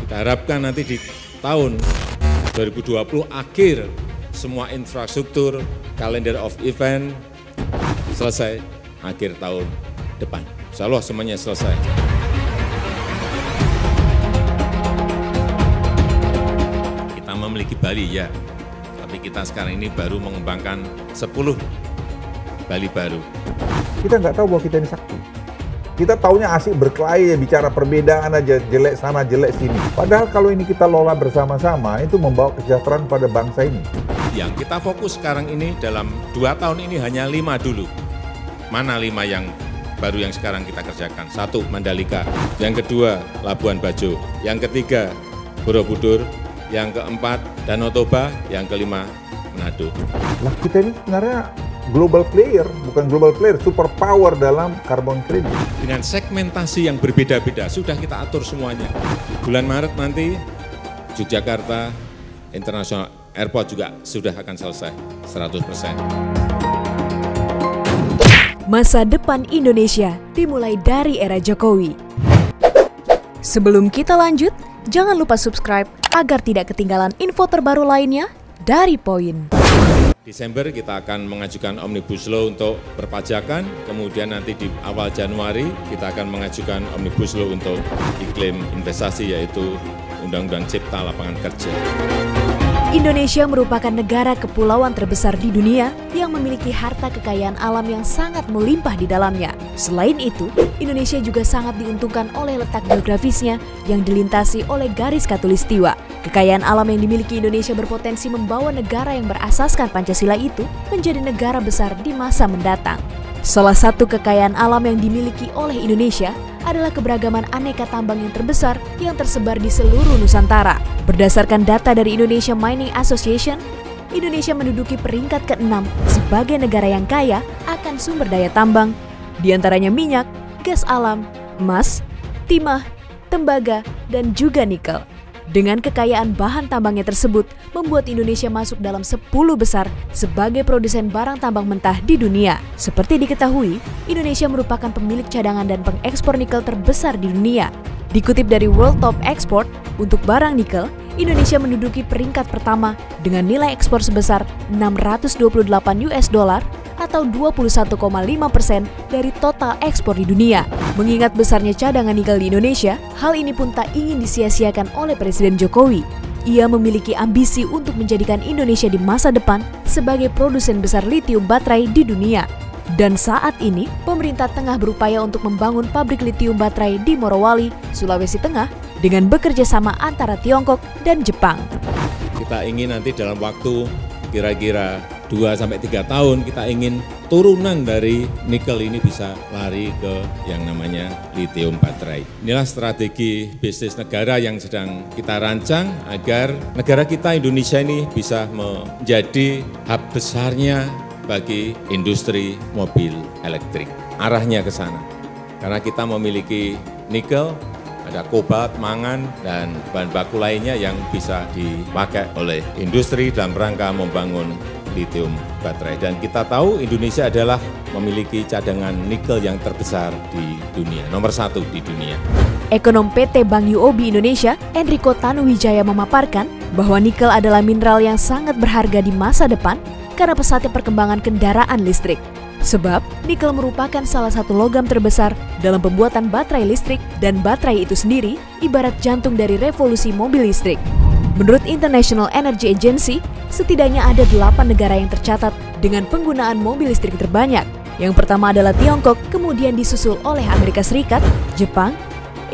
Kita harapkan nanti di tahun 2020 akhir semua infrastruktur, kalender of event selesai akhir tahun depan. Insya Allah semuanya selesai. Kita memiliki Bali ya, tapi kita sekarang ini baru mengembangkan 10 Bali baru. Kita nggak tahu bahwa kita ini sakti. Kita taunya asik berkelahi, bicara perbedaan aja, jelek sana, jelek sini. Padahal kalau ini kita lola bersama-sama, itu membawa kesejahteraan pada bangsa ini. Yang kita fokus sekarang ini dalam 2 tahun ini hanya 5 dulu. Mana 5 yang baru yang sekarang kita kerjakan? 1, Mandalika. Yang kedua, Labuan Bajo. Yang ketiga, Borobudur. Yang keempat, Danau Toba. Yang kelima, Manado. Lah kita ini sebenarnya global player, bukan global player, super power dalam carbon credit. Dengan segmentasi yang berbeda-beda, sudah kita atur semuanya. Bulan Maret nanti, Yogyakarta International Airport juga sudah akan selesai 100%. Masa depan Indonesia dimulai dari era Jokowi. Sebelum kita lanjut, jangan lupa subscribe agar tidak ketinggalan info terbaru lainnya dari Poin. Desember kita akan mengajukan Omnibus Law untuk perpajakan, kemudian nanti di awal Januari kita akan mengajukan Omnibus Law untuk iklim investasi, yaitu Undang-Undang Cipta Lapangan Kerja. Indonesia merupakan negara kepulauan terbesar di dunia yang memiliki harta kekayaan alam yang sangat melimpah di dalamnya. Selain itu, Indonesia juga sangat diuntungkan oleh letak geografisnya yang dilintasi oleh garis khatulistiwa. Kekayaan alam yang dimiliki Indonesia berpotensi membawa negara yang berasaskan Pancasila itu menjadi negara besar di masa mendatang. Salah satu kekayaan alam yang dimiliki oleh Indonesia adalah keberagaman aneka tambang yang terbesar yang tersebar di seluruh Nusantara. Berdasarkan data dari Indonesia Mining Association, Indonesia menduduki peringkat ke-6 sebagai negara yang kaya akan sumber daya tambang, di antaranya minyak, gas alam, emas, timah, tembaga, dan juga nikel. Dengan kekayaan bahan tambangnya tersebut, membuat Indonesia masuk dalam 10 besar sebagai produsen barang tambang mentah di dunia. Seperti diketahui, Indonesia merupakan pemilik cadangan dan pengekspor nikel terbesar di dunia. Dikutip dari World Top Export, untuk barang nikel, Indonesia menduduki peringkat pertama dengan nilai ekspor sebesar $628 atau 21,5% dari total ekspor di dunia. Mengingat besarnya cadangan nikel di Indonesia, hal ini pun tak ingin disia-siakan oleh Presiden Jokowi. Ia memiliki ambisi untuk menjadikan Indonesia di masa depan sebagai produsen besar litium baterai di dunia. Dan saat ini, pemerintah tengah berupaya untuk membangun pabrik litium baterai di Morowali, Sulawesi Tengah, dengan bekerja sama antara Tiongkok dan Jepang. Kita ingin nanti dalam waktu kira-kira 2-3 tahun kita ingin turunan dari nikel ini bisa lari ke yang namanya lithium baterai. Inilah strategi bisnis negara yang sedang kita rancang agar negara kita Indonesia ini bisa menjadi hub besarnya bagi industri mobil elektrik. Arahnya ke sana. Karena kita memiliki nikel, ada kobalt, mangan, dan bahan baku lainnya yang bisa dipakai oleh industri dalam rangka membangun lithium baterai. Dan kita tahu Indonesia adalah memiliki cadangan nikel yang terbesar di dunia, nomor 1 di dunia. Ekonom PT Bank UOB Indonesia, Enrico Tanuwijaya memaparkan bahwa nikel adalah mineral yang sangat berharga di masa depan karena pesatnya perkembangan kendaraan listrik. Sebab, nikel merupakan salah satu logam terbesar dalam pembuatan baterai listrik dan baterai itu sendiri ibarat jantung dari revolusi mobil listrik. Menurut International Energy Agency, setidaknya ada 8 negara yang tercatat dengan penggunaan mobil listrik terbanyak. Yang pertama adalah Tiongkok, kemudian disusul oleh Amerika Serikat, Jepang,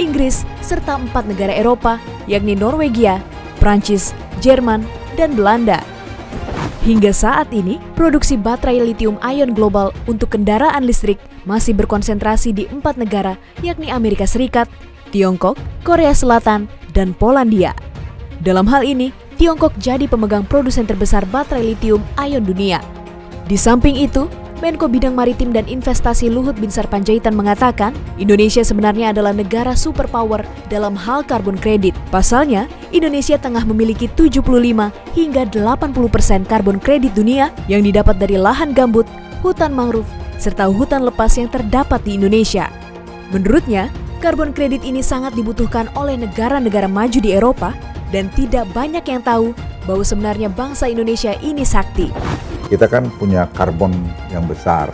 Inggris, serta 4 negara Eropa, yakni Norwegia, Prancis, Jerman, dan Belanda. Hingga saat ini, produksi baterai lithium ion global untuk kendaraan listrik masih berkonsentrasi di 4 negara, yakni Amerika Serikat, Tiongkok, Korea Selatan, dan Polandia. Dalam hal ini, Tiongkok jadi pemegang produsen terbesar baterai lithium ion dunia. Di samping itu, Menko Bidang Maritim dan Investasi Luhut Binsar Panjaitan mengatakan, Indonesia sebenarnya adalah negara superpower dalam hal karbon kredit. Pasalnya, Indonesia tengah memiliki 75 hingga 80% karbon kredit dunia yang didapat dari lahan gambut, hutan mangrove, serta hutan lepas yang terdapat di Indonesia. Menurutnya, Karbon kredit ini sangat dibutuhkan oleh negara-negara maju di Eropa dan tidak banyak yang tahu bahwa sebenarnya bangsa Indonesia ini sakti. Kita kan punya karbon yang besar,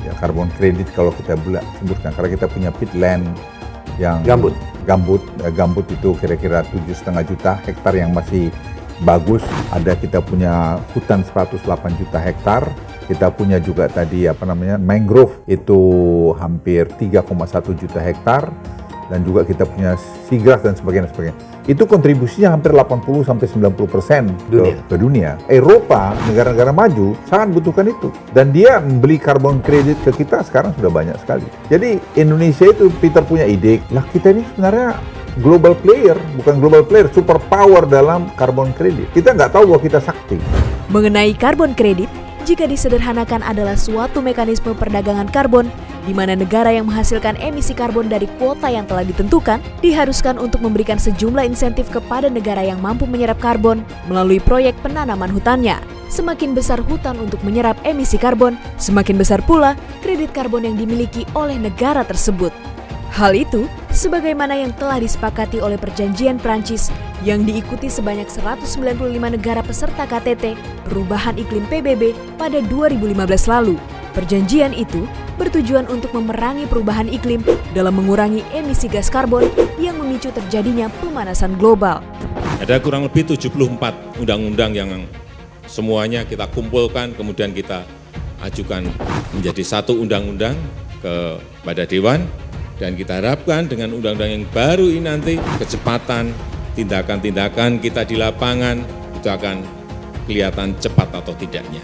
ya karbon kredit kalau kita sebutkan, karena kita punya peatland yang gambut itu kira-kira 7,5 juta hektar yang masih bagus. Ada kita punya hutan 108 juta hektar. Kita punya juga tadi mangrove itu hampir 3,1 juta hektar, dan juga kita punya seagrass dan sebagainya. Itu kontribusinya hampir 80-90% ke dunia. Eropa, negara-negara maju sangat butuhkan itu, dan dia membeli karbon kredit ke kita sekarang sudah banyak sekali. Jadi Indonesia itu, Peter punya ide, lah kita ini sebenarnya global player, bukan global player, super power dalam karbon kredit. Kita nggak tahu bahwa kita sakti. Mengenai karbon kredit, jika disederhanakan adalah suatu mekanisme perdagangan karbon di mana negara yang menghasilkan emisi karbon dari kuota yang telah ditentukan diharuskan untuk memberikan sejumlah insentif kepada negara yang mampu menyerap karbon melalui proyek penanaman hutannya. Semakin besar hutan untuk menyerap emisi karbon, semakin besar pula kredit karbon yang dimiliki oleh negara tersebut. Hal itu sebagaimana yang telah disepakati oleh Perjanjian Prancis yang diikuti sebanyak 195 negara peserta KTT Perubahan Iklim PBB pada 2015 lalu. Perjanjian itu bertujuan untuk memerangi perubahan iklim dalam mengurangi emisi gas karbon yang memicu terjadinya pemanasan global. Ada kurang lebih 74 undang-undang yang semuanya kita kumpulkan, kemudian kita ajukan menjadi satu undang-undang kepada Dewan. Dan kita harapkan dengan undang-undang yang baru ini nanti kecepatan tindakan-tindakan kita di lapangan itu akan kelihatan cepat atau tidaknya.